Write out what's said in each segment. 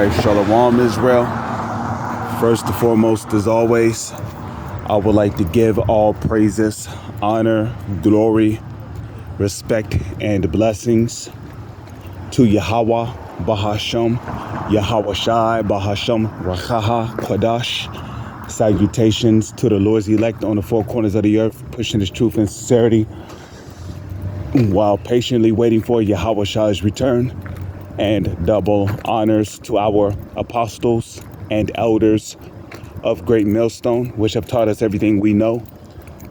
Alright, Shalom Israel. First and foremost, as always, I would like to give all praises, honor, glory, respect, and blessings to Yahweh, Bahasham, Yahweh Shai, Bahasham, Rachaha, Kodash. Salutations to the Lord's elect on the four corners of the earth, pushing His truth and sincerity while patiently waiting for Yahweh Shai's return. And double honors to our apostles and elders of Great Millstone, which have taught us everything we know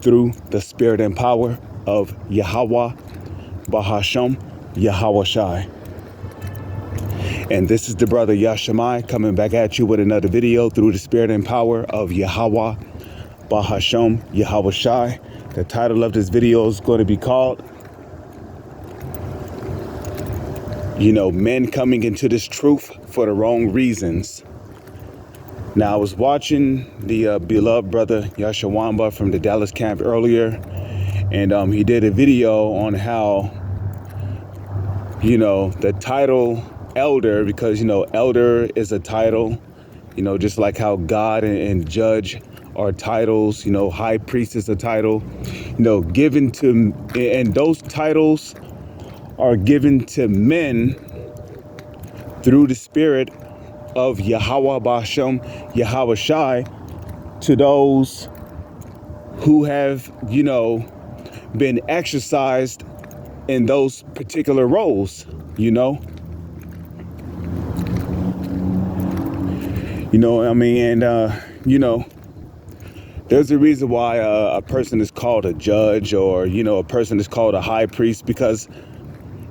through the spirit and power of Yahweh, Bahasham, Yahweh Shai. And this is the brother Yashamai coming back at you with another video through the spirit and power of Yahweh, Bahasham, Yahweh Shai. The title of this video is going to be called, men coming into this truth for the wrong reasons. Now, I was watching the beloved brother Yashawamba from the Dallas camp earlier, and he did a video on how, the title elder, because, elder is a title, just like how God and judge are titles, high priest is a title, given to, and those titles are given to men through the spirit of Yahweh Bahasham, Yahweh Shai, to those who have, been exercised in those particular roles, there's a reason why a person is called a judge or, a person is called a high priest, because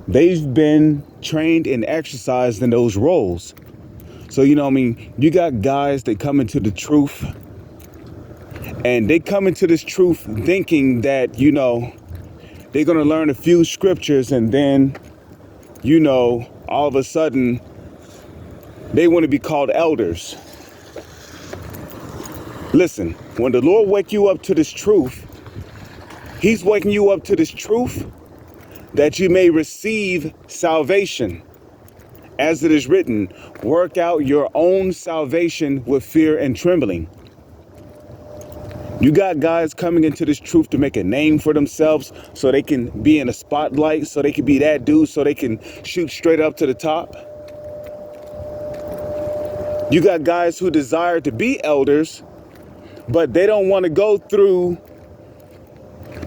they've been trained and exercised in those roles. So, you got guys that come into the truth, and they come into this truth thinking that, they're going to learn a few scriptures, and then, all of a sudden they want to be called elders. Listen, when the Lord wake you up to this truth, He's waking you up to this truth that you may receive salvation. As it is written, work out your own salvation with fear and trembling. You got guys coming into this truth to make a name for themselves so they can be in a spotlight, so they can be that dude, so they can shoot straight up to the top. You got guys who desire to be elders, but they don't want to go through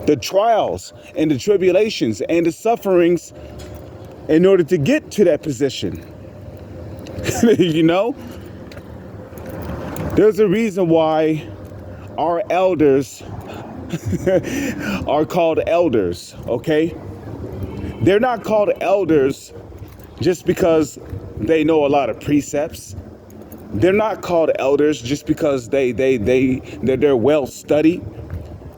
the trials and the tribulations and the sufferings in order to get to that position. There's a reason why our elders are called elders, okay? They're not called elders just because they know a lot of precepts. They're not called elders just because they're well studied.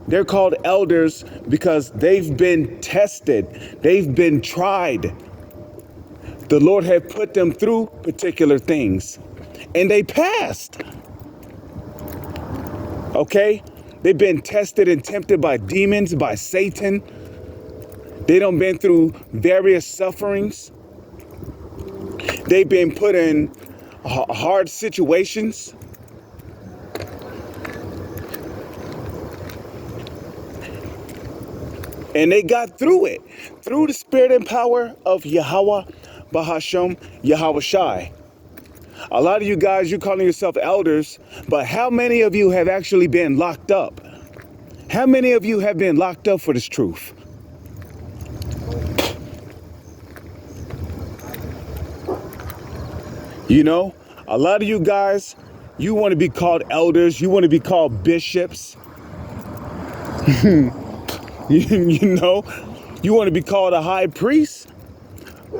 They're called elders because they've been tested. They've been tried. The Lord had put them through particular things, and they passed. Okay? They've been tested and tempted by demons, by Satan. They done been through various sufferings. They've been put in hard situations. And they got through it, through the spirit and power of Yahweh, Bahasham, Yahweh Shai. A lot of you guys, you're calling yourself elders, but how many of you have actually been locked up? How many of you have been locked up for this truth? A lot of you guys, you want to be called elders, you want to be called bishops. You want to be called a high priest,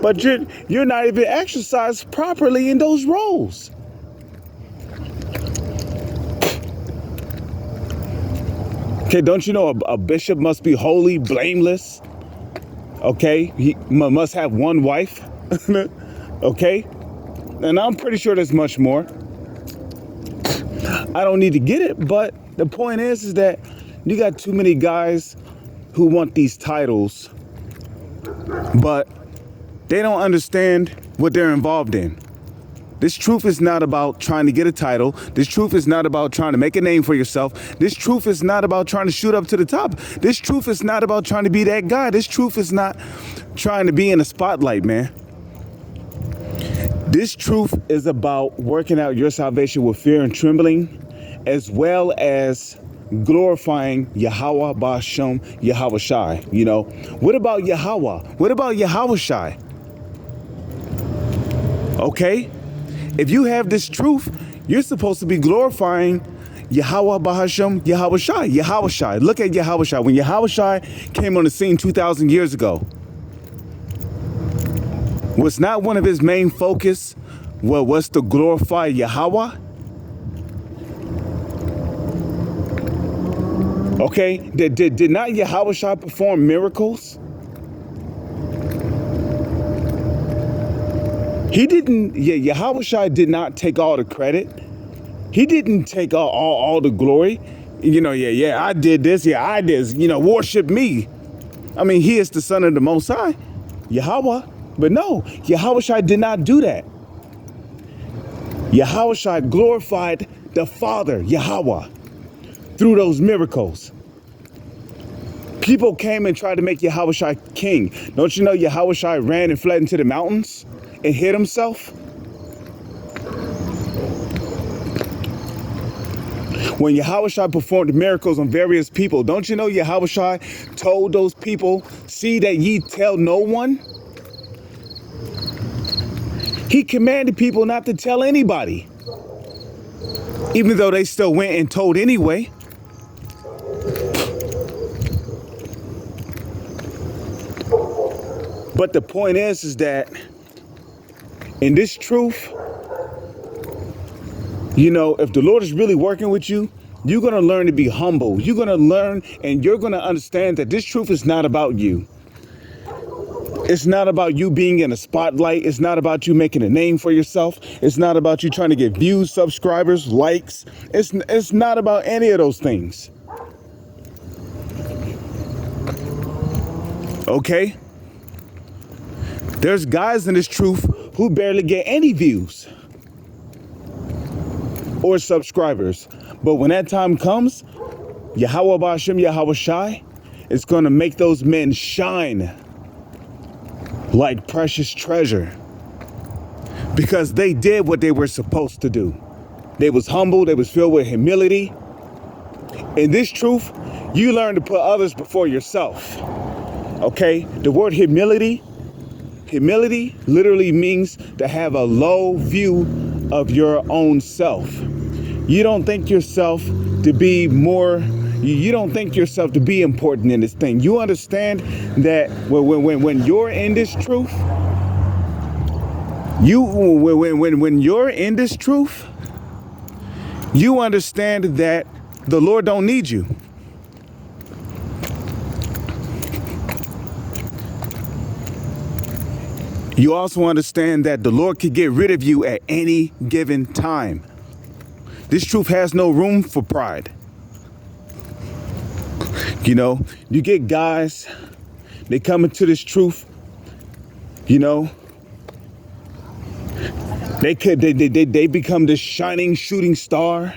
but you're not even exercised properly in those roles. Okay, don't you know a bishop must be holy, blameless? Okay, he must have one wife. Okay, and I'm pretty sure there's much more. I don't need to get it, but the point is that you got too many guys who want these titles, but they don't understand what they're involved in. This truth is not about trying to get a title. This truth is not about trying to make a name for yourself. This truth is not about trying to shoot up to the top. This truth is not about trying to be that guy. This truth is not trying to be in the spotlight, man. This truth is about working out your salvation with fear and trembling, as well as glorifying Yahweh Ba'ashem, Yahweh Shai. You know, what about Yahweh? What about Yahweh Shai? Okay? If you have this truth, you're supposed to be glorifying Yahweh Ba'ashem, Yahweh Shai, Yahweh Shai. Look at Yahweh Shai. When Yahweh Shai came on the scene 2,000 years ago, was not one of his main focus was to glorify Yahweh? Okay, did not Yahweh Shai perform miracles? He didn't, Yahweh Shai did not take all the credit. He didn't take all the glory. You know, I did this, I did this, worship me. I mean, he is the son of the Most High, Yahweh. But no, Yahweh Shai did not do that. Yahweh Shai glorified the Father, Yahweh, through those miracles. People came and tried to make Yahweh Shai king. Don't you know Yahweh Shai ran and fled into the mountains and hid himself? When Yahweh Shai performed miracles on various people, don't you know Yahweh Shai told those people, see that ye tell no one? He commanded people not to tell anybody, even though they still went and told anyway. But the point is that in this truth, if the Lord is really working with you, you're going to learn to be humble. You're going to learn and you're going to understand that this truth is not about you. It's not about you being in a spotlight. It's not about you making a name for yourself. It's not about you trying to get views, subscribers, likes. It's not about any of those things. Okay? There's guys in this truth who barely get any views or subscribers. But when that time comes, Yahweh Ba'ashem, Yahweh Shai is going to make those men shine like precious treasure, because they did what they were supposed to do. They was humble. They was filled with humility. In this truth, you learn to put others before yourself. Okay? The word humility literally means to have a low view of your own self. You don't think yourself to be more. You don't think yourself to be important in this thing. You understand that when you're in this truth, when you're in this truth, you understand that the Lord don't need you. You also understand that the Lord could get rid of you at any given time. This truth has no room for pride. You get guys, they come into this truth, they become this shining shooting star.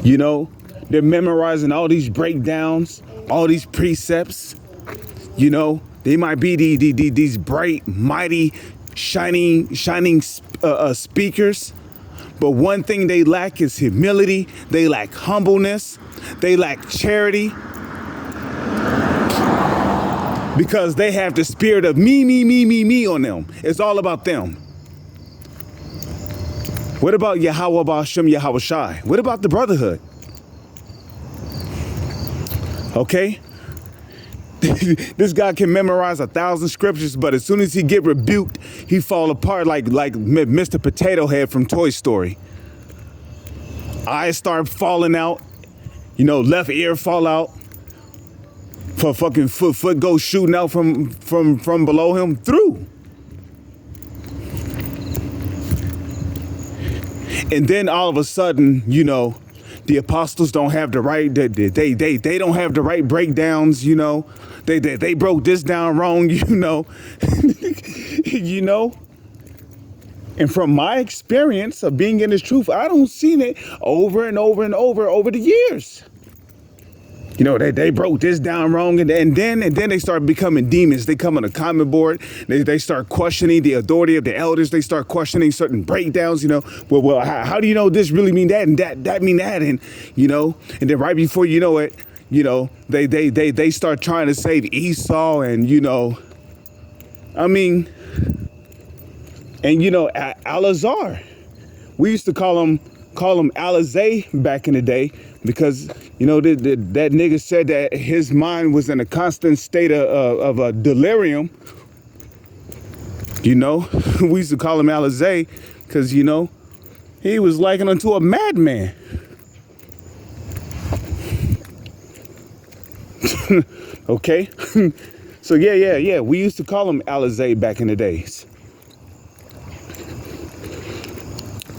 They're memorizing all these breakdowns, all these precepts. They might be these bright, mighty, shining speakers. But one thing they lack is humility. They lack humbleness. They lack charity. Because they have the spirit of me on them. It's all about them. What about Yahweh Ba'ashem, Yahweh Shai? What about the brotherhood? Okay? This guy can memorize 1,000 scriptures, but as soon as he get rebuked, he fall apart like Mr. Potato Head from Toy Story. Eyes start falling out, left ear fall out. For fucking foot goes shooting out from below him through. And then all of a sudden, the apostles don't have the right. They don't have the right breakdowns. They broke this down wrong. And from my experience of being in this truth, I don't seen it over and over the years. You know, they broke this down wrong, and then they start becoming demons. They come on a comment board. They start questioning the authority of the elders. They start questioning certain breakdowns. You know, well, how do you know this really mean that and that mean that, and you know, and then right before you know it, you know, they start trying to save Esau, and you know, I mean, and you know, Alazar. We used to call him Alizé back in the day because, you know, that nigga said that his mind was in a constant state of a delirium. You know, we used to call him Alizé because, you know, he was likened unto a madman. Okay? So, yeah. We used to call him Alizé back in the days.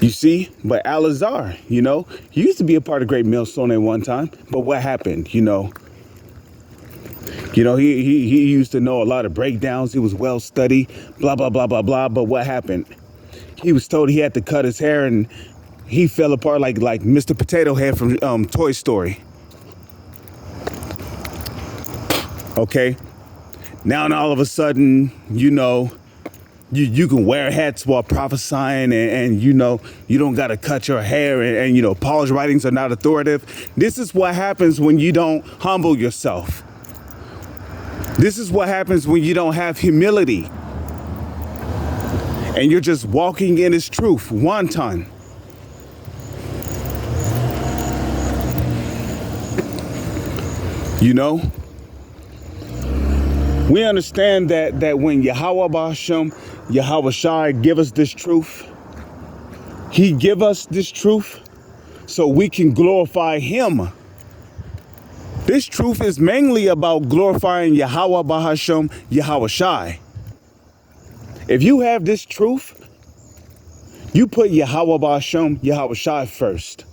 You see, but Alazar, you know, he used to be a part of Great Millstone at one time, but what happened, you know, he used to know a lot of breakdowns. He was well studied, blah, blah, blah, blah, blah. But what happened? He was told he had to cut his hair and he fell apart like Mr. Potato Head from Toy Story. Okay. Now and all of a sudden, you know, you can wear hats while prophesying and you know, you don't got to cut your hair and, you know, Paul's writings are not authoritative. This is what happens when you don't humble yourself. This is what happens when you don't have humility and you're just walking in his truth, wanton. You know, we understand that when Yahweh B'Hashem, Yahweh Shai give us this truth, he give us this truth so we can glorify him. This truth is mainly about glorifying Yahweh B'Hashem, Yahweh Shai. If you have this truth, you put Yahweh B'Hashem, Yahweh Shai first.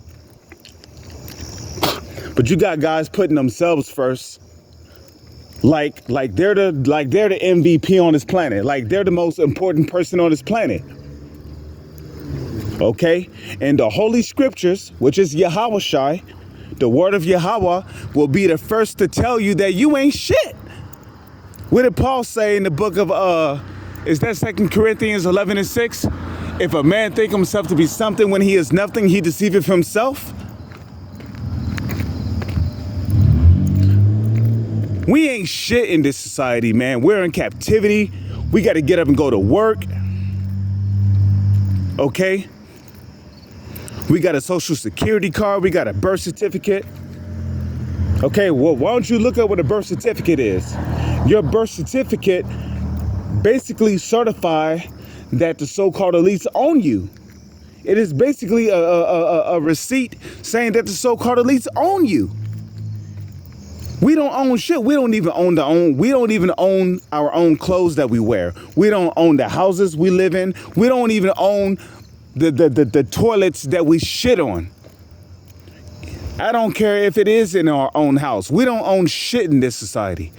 But you got guys putting themselves first. Like they're the MVP on this planet. Like they're the most important person on this planet. Okay? And the Holy Scriptures, which is Yahweh Shai, the word of Yahweh, will be the first to tell you that you ain't shit. What did Paul say in the book of, is that 2 Corinthians 11:6? If a man think himself to be something when he is nothing, he deceiveth himself. We ain't shit in this society, man. We're in captivity. We got to get up and go to work. Okay? We got a social security card. We got a birth certificate. Okay, well, why don't you look up what a birth certificate is? Your birth certificate basically certify that the so-called elites own you. It is basically a receipt saying that the so-called elites own you. We don't own shit. We don't even own our own clothes that we wear. We don't own the houses we live in. We don't even own the toilets that we shit on. I don't care if it is in our own house. We don't own shit in this society.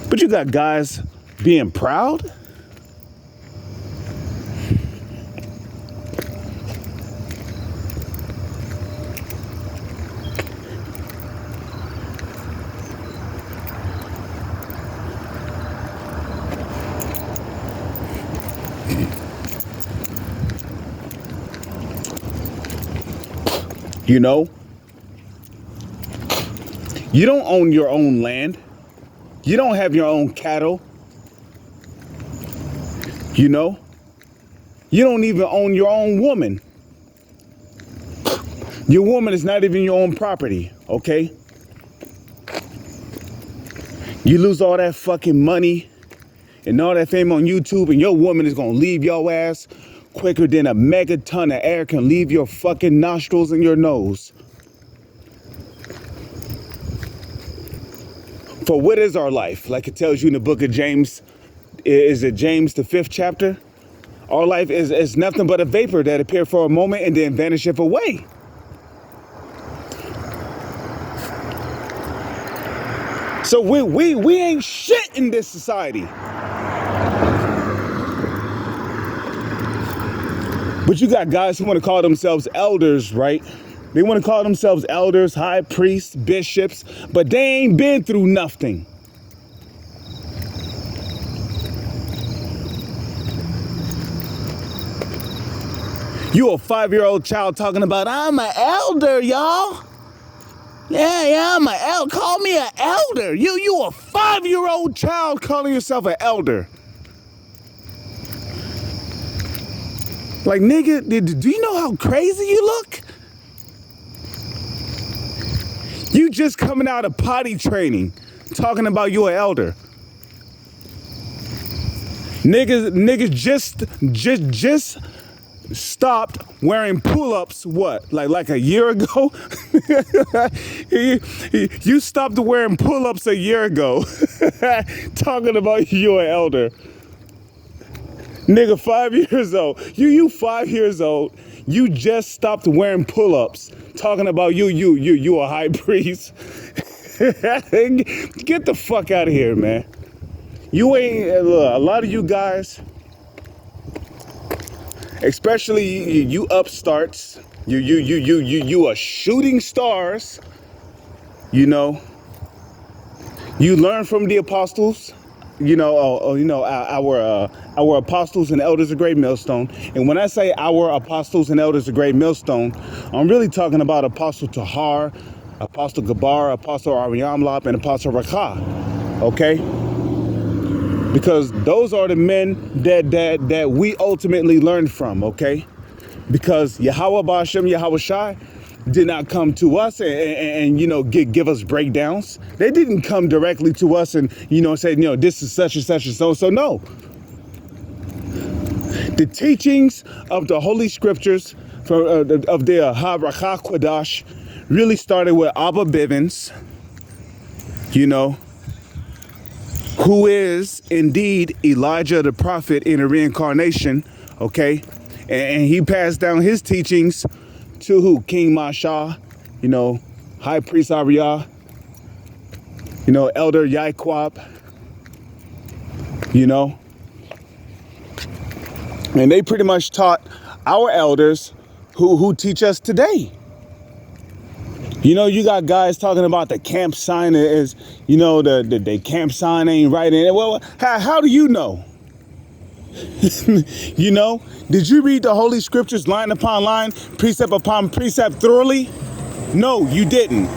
But you got guys being proud. You know, you don't own your own land. You don't have your own cattle. You know, you don't even own your own woman. Your woman is not even your own property, okay? You lose all that fucking money and all that fame on YouTube and your woman is gonna leave your ass quicker than a megaton of air can leave your fucking nostrils and your nose. For what is our life? Like it tells you in the book of James, is it James the 5th chapter? Our life is nothing but a vapor that appear for a moment and then vanisheth away. So we ain't shit in this society. But you got guys who want to call themselves elders, right? They want to call themselves elders, high priests, bishops, but they ain't been through nothing. You a 5-year-old child talking about, I'm an elder, y'all. Yeah, I'm an elder. Call me an elder. You a 5-year-old child calling yourself an elder. Like, nigga, do you know how crazy you look? You just coming out of potty training, talking about you an elder. Niggas just stopped wearing pull-ups, what, like a year ago? You stopped wearing pull-ups a year ago, talking about you an elder. Nigga, 5 years old. You 5 years old. You just stopped wearing pull-ups, talking about you a high priest. Get the fuck out of here, man. You ain't, look, a lot of you guys, especially you upstarts, you are shooting stars, you know. You learn from the apostles, our apostles and elders of Great Millstone. And when I say our apostles and elders of Great Millstone, I'm really talking about Apostle Tahar, Apostle Gabar, Apostle Ariamlop, and Apostle Rakah. Okay? Because those are the men that we ultimately learned from, okay? Because Yahweh Ba'ashem, Yahweh Shai did not come to us and give us breakdowns. They didn't come directly to us and, say, this is such and such and so. So no. The teachings of the Holy Scriptures of the Harakah Quadash really started with Abba Bivens, who is indeed Elijah the prophet in a reincarnation, okay? And he passed down his teachings to who? King Masha, High Priest Ariyah, Elder Yaquab, and they pretty much taught our elders who teach us today. You got guys talking about the camp sign is, the camp sign ain't right. And well, how do you know? Did you read the Holy Scriptures line upon line, precept upon precept thoroughly? No, you didn't.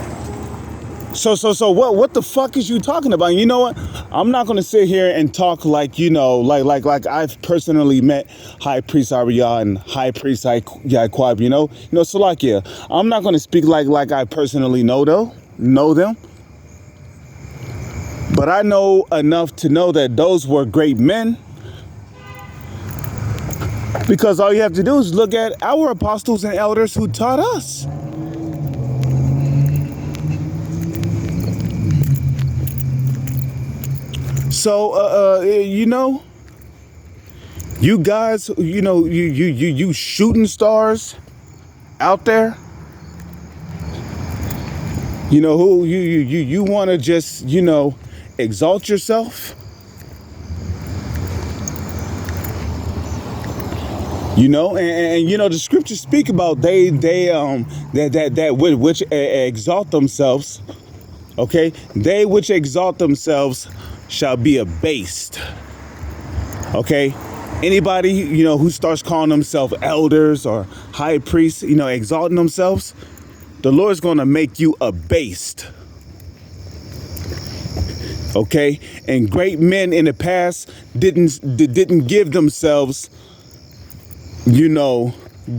So what the fuck is you talking about? You know what? I'm not gonna sit here and talk like like I've personally met High Priest Ariyah and High Priest Yaquab, Salakia. I'm not gonna speak like I personally know them. But I know enough to know that those were great men. Because all you have to do is look at our apostles and elders who taught us. So, you guys, you shooting stars out there, who you want to just, exalt yourself. And the scriptures speak about they which exalt themselves, okay? They which exalt themselves shall be abased, okay? Anybody, who starts calling themselves elders or high priests, exalting themselves, the Lord's going to make you abased, okay? And great men in the past didn't give themselves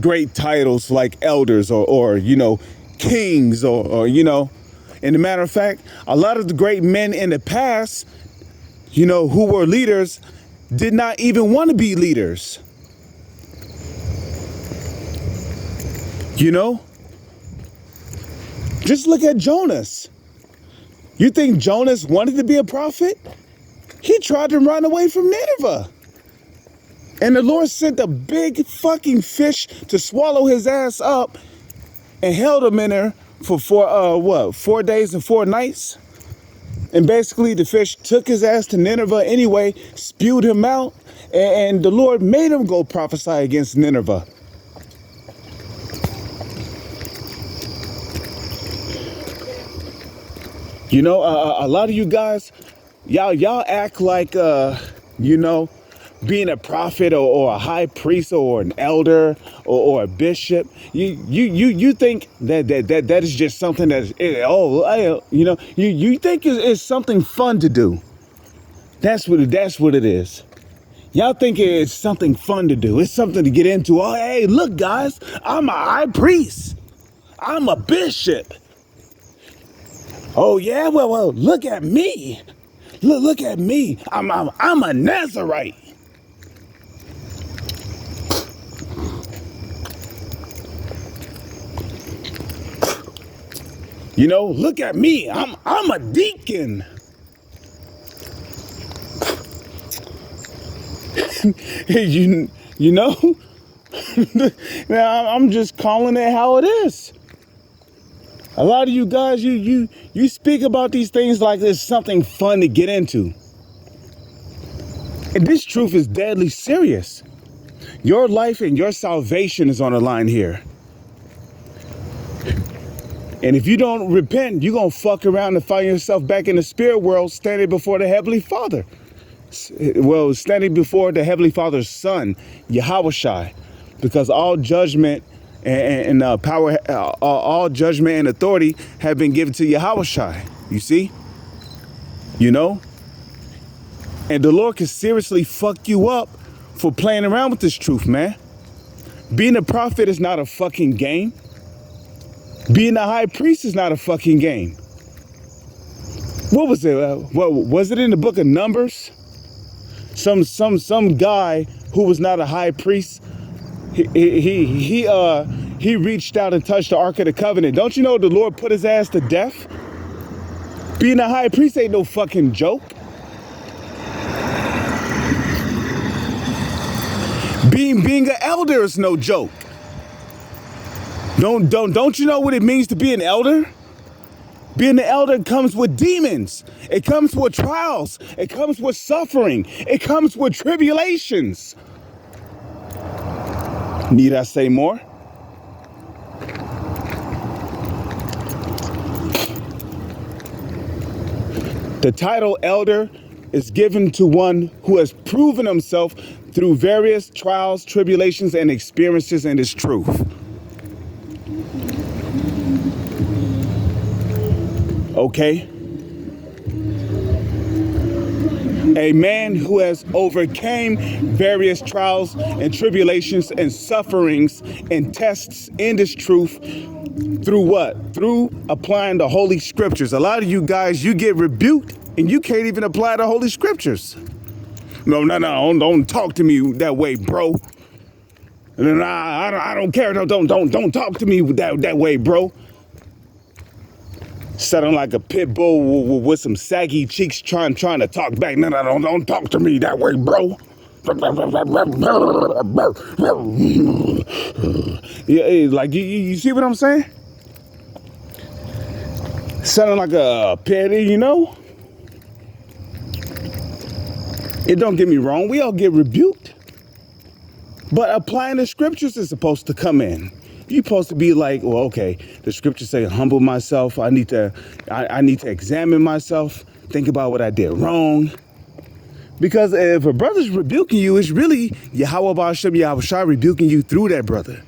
great titles like elders or kings or and a matter of fact, a lot of the great men in the past, who were leaders, did not even want to be leaders. Just look at Jonas. You think Jonas wanted to be a prophet? He tried to run away from Nineveh. And the Lord sent a big fucking fish to swallow his ass up and held him in there for 4 days and 4 nights. And basically the fish took his ass to Nineveh anyway, spewed him out, and the Lord made him go prophesy against Nineveh. You know, a lot of you guys, y'all act like, being a prophet or a high priest or an elder or a bishop. You think that is just something you think is something fun to do. That's what it is. Y'all think it's something fun to do. It's something to get into. Oh, hey, look, guys, I'm a high priest. I'm a bishop. Oh yeah, well, look at me. Look at me. I'm a Nazarite. You know, look at me. I'm a deacon. you know. Now I'm just calling it how it is. A lot of you guys, you speak about these things like it's something fun to get into. And this truth is deadly serious. Your life and your salvation is on the line here. And if you don't repent, you're going to fuck around and find yourself back in the spirit world standing before the Heavenly Father. Well, standing before the Heavenly Father's Son, Yahushua, because all judgment and power, all judgment and authority have been given to Yahushua. You see? You know? And the Lord can seriously fuck you up for playing around with this truth, man. Being a prophet is not a fucking game. Being a high priest is not a fucking game. What was it? Was it in the book of Numbers? Some guy who was not a high priest, he reached out and touched the Ark of the Covenant. Don't you know the Lord put his ass to death? Being a high priest ain't no fucking joke. Being an elder is no joke. Don't you know what it means to be an elder? Being an elder comes with demons. It comes with trials. It comes with suffering. It comes with tribulations. Need I say more? The title elder is given to one who has proven himself through various trials, tribulations, and experiences in his truth. Okay? A man who has overcame various trials and tribulations and sufferings and tests in this truth through what? Through applying the Holy Scriptures. A lot of you guys, you get rebuked and you can't even apply the Holy Scriptures. No, don't talk to me that way, bro. I don't care. Don't talk to me that way, bro. Sounding like a pit bull with some saggy cheeks trying to talk back. No, don't talk to me that way, bro. Yeah, like you see what I'm saying? Sounding like a pit, you know? It don't get me wrong, we all get rebuked. But applying the scriptures is supposed to come in. You're supposed to be like, well, okay, the scriptures say humble myself. I need to examine myself, think about what I did wrong. Because if a brother's rebuking you, it's really Yahweh Ba'ashem Yahushua rebuking you through that brother.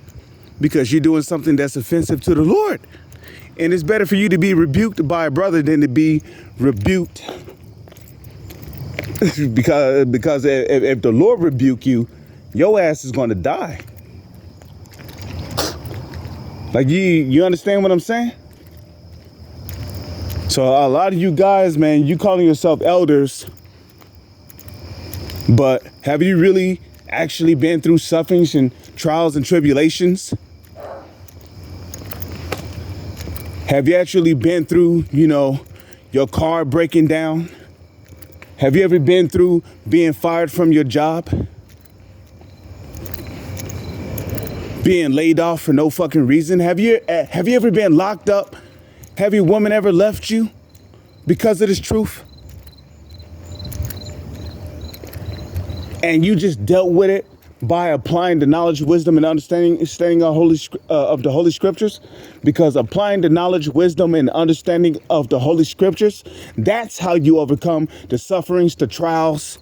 Because you're doing something that's offensive to the Lord. And it's better for you to be rebuked by a brother than to be rebuked. because if the Lord rebuke you, your ass is going to die. Like, you understand what I'm saying? So a lot of you guys, man, you calling yourself elders, but have you really actually been through sufferings and trials and tribulations? Have you actually been through, your car breaking down? Have you ever been through being fired from your job? Being laid off for no fucking reason? Have you ever been locked up? Have your woman ever left you because of this truth? And you just dealt with it by applying the knowledge, wisdom, and understanding of the Holy Scriptures, because applying the knowledge, wisdom, and understanding of the Holy Scriptures, that's how you overcome the sufferings, the trials,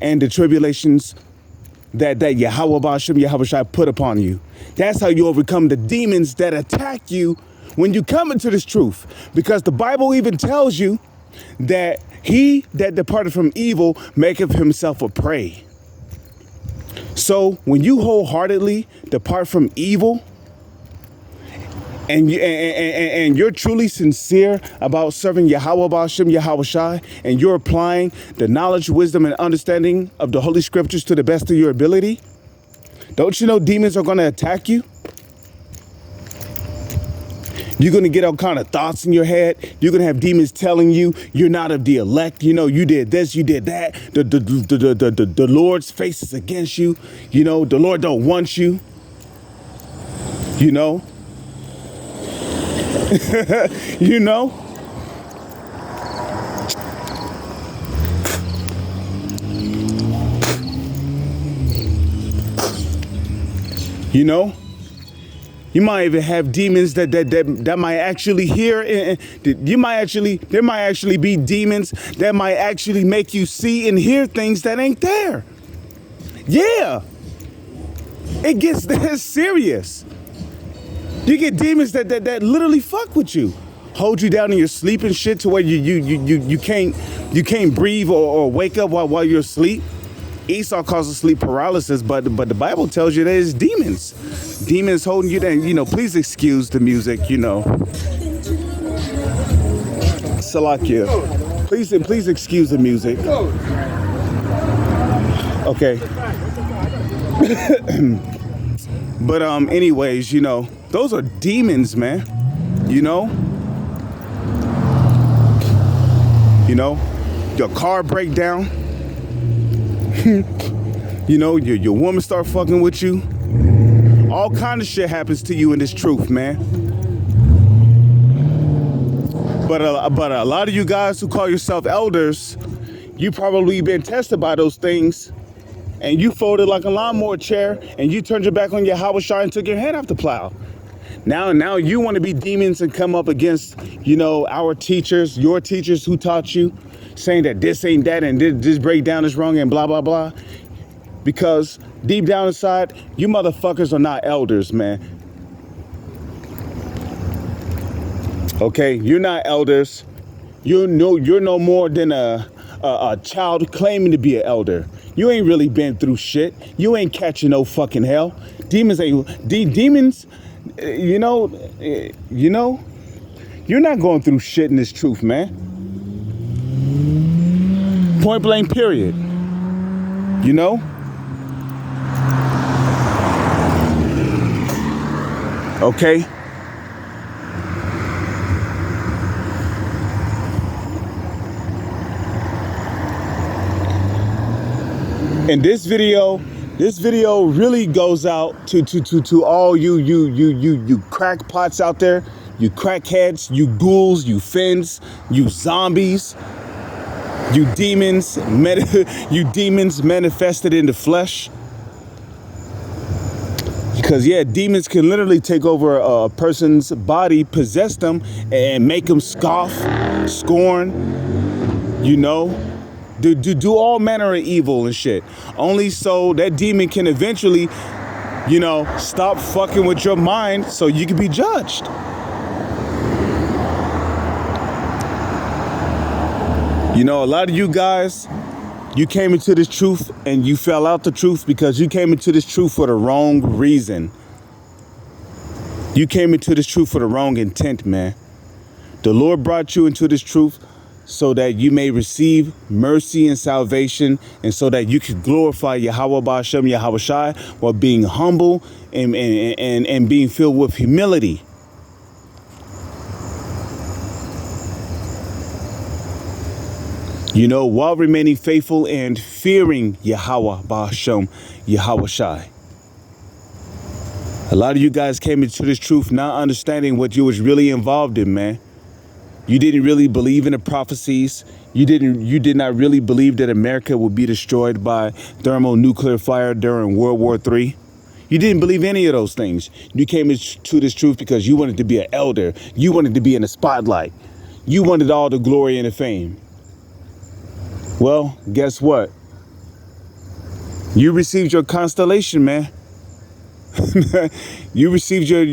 and the tribulations that Yahweh Ba'ashem, Yahweh Shai put upon you. That's how you overcome the demons that attack you when you come into this truth. Because the Bible even tells you that he that departed from evil maketh himself a prey. So when you wholeheartedly depart from evil, and you're truly sincere about serving Yahweh Ba'ashem, Yahweh Shai, and you're applying the knowledge, wisdom, and understanding of the Holy Scriptures to the best of your ability, don't you know demons are going to attack you? You're going to get all kind of thoughts in your head. You're going to have demons telling you you're not of the elect. You know, you did this, you did that. The Lord's face is against you. You know, the Lord don't want you. You know. You know. You know. You might even have demons that might actually hear. There might actually be demons that might actually make you see and hear things that ain't there. Yeah, it gets that serious. You get demons that literally fuck with you, hold you down in your sleep and shit to where you can't breathe or wake up while you're asleep. Esau causes sleep paralysis, but the Bible tells you that it's demons. Demons holding you down. You know, please excuse the music, you know. Salakia. Please excuse the music. Okay. But anyways, you know, those are demons, man. You know? You know, your car break down. You know, your woman start fucking with you. All kind of shit happens to you in this truth, man. But a lot of you guys who call yourself elders, you probably been tested by those things, and you folded like a lawnmower chair, and you turned your back on your Yahweh Shai and took your hand off the plow. Now you want to be demons and come up against, you know, our teachers, your teachers who taught you, saying that this ain't that and this breakdown is wrong and blah, blah, blah. Because deep down inside, you motherfuckers are not elders, man. Okay, you're not elders. You're no more than a child claiming to be an elder. You ain't really been through shit. You ain't catching no fucking hell. Demons ain't demons. You know, you're not going through shit in this truth, man. Point blank, period. You know? Okay? And this video really goes out to all you crackpots out there, you crackheads, you ghouls, you fins, you zombies, you demons manifested in the flesh. Because yeah, demons can literally take over a person's body, possess them, and make them scoff, scorn, you know. Do all manner of evil and shit. Only so that demon can eventually, you know, stop fucking with your mind so you can be judged. You know, a lot of you guys, you came into this truth and you fell out the truth because you came into this truth for the wrong reason. You came into this truth for the wrong intent, man. The Lord brought you into this truth so that you may receive mercy and salvation, and so that you could glorify Yahweh Ba'ashem, Yahweh Shai, while being humble and being filled with humility. You know, while remaining faithful and fearing Yahweh Ba'ashem, Yahweh Shai. A lot of you guys came into this truth not understanding what you was really involved in, man. You didn't really believe in the prophecies. You did not really believe that America would be destroyed by thermonuclear fire during World War III. You didn't believe any of those things. You came to this truth because you wanted to be an elder. You wanted to be in the spotlight. You wanted all the glory and the fame. Well, guess what? You received your constellation, man. You received your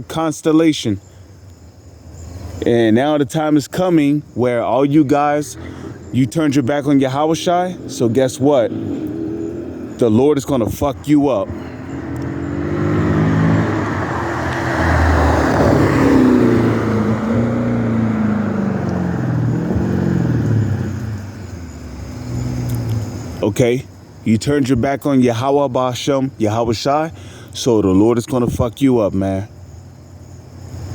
constellation. And now the time is coming where all you guys, you turned your back on Yahushai. So guess what? The Lord is going to fuck you up. Okay? You turned your back on Yahweh Ba'ashem, Yahushai. So the Lord is going to fuck you up, man.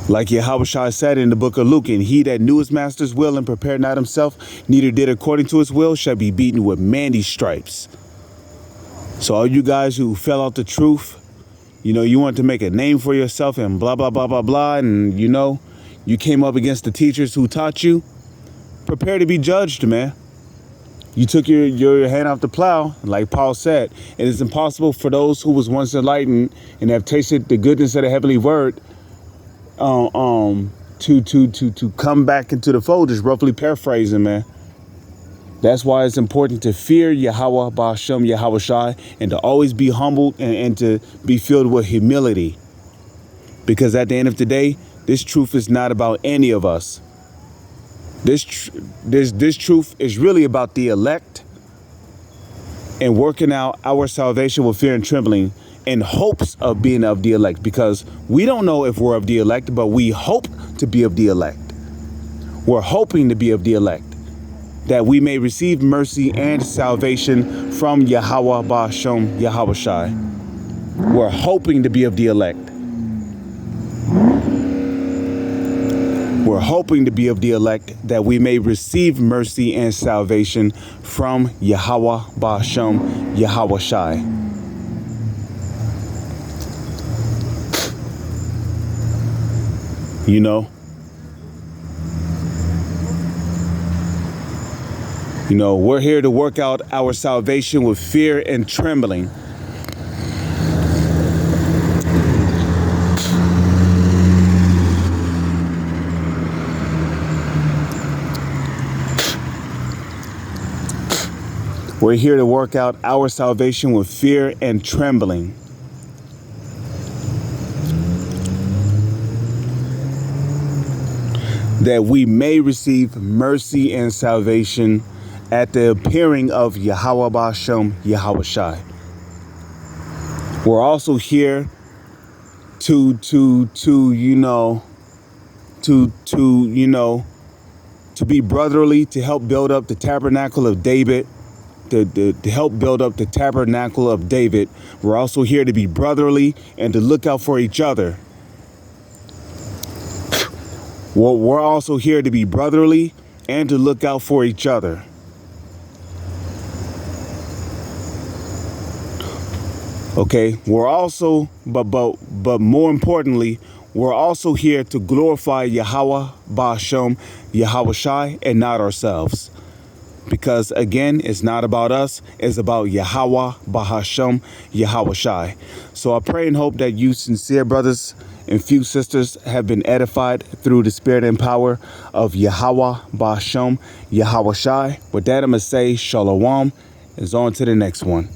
Like Yahushua said in the book of Luke, and he that knew his master's will and prepared not himself, neither did according to his will, shall be beaten with many stripes. So all you guys who fell out the truth, you want to make a name for yourself and blah, blah, blah, blah, blah. And, you came up against the teachers who taught you. Prepare to be judged, man. You took your hand off the plow, like Paul said. It is impossible for those who was once enlightened and have tasted the goodness of the heavenly word to come back into the fold, is roughly paraphrasing, man. That's why it's important to fear Yahweh Ba'ashem Yahushai and to always be humbled and to be filled with humility. Because at the end of the day, this truth is not about any of us. This truth is really about the elect and working out our salvation with fear and trembling, in hopes of being of the elect, because we don't know if we're of the elect, but we hope to be of the elect. We're hoping to be of the elect, that we may receive mercy and salvation from Yahweh Ba'ashem Yahushai. We're hoping to be of the elect. We're hoping to be of the elect, that we may receive mercy and salvation from Yahweh Ba'ashem Yahushai. We're here to work out our salvation with fear and trembling. We're here to work out our salvation with fear and trembling. That we may receive mercy and salvation at the appearing of Yahweh Ba'ashem Yahushai. We're also here to be brotherly, to help build up the tabernacle of David, to help build up the tabernacle of David. We're also here to be brotherly and to look out for each other. We're also here to be brotherly and to look out for each other. Okay, we're also, but more importantly, we're also here to glorify Yahweh Ba'ashem Yahushai and not ourselves. Because again, it's not about us, it's about Yahweh Ba'ashem Yahushai. So I pray and hope that you sincere brothers and few sisters have been edified through the spirit and power of Yahweh Ba'ashem Yahushai. With that, I'm going to say shalom, and on to the next one.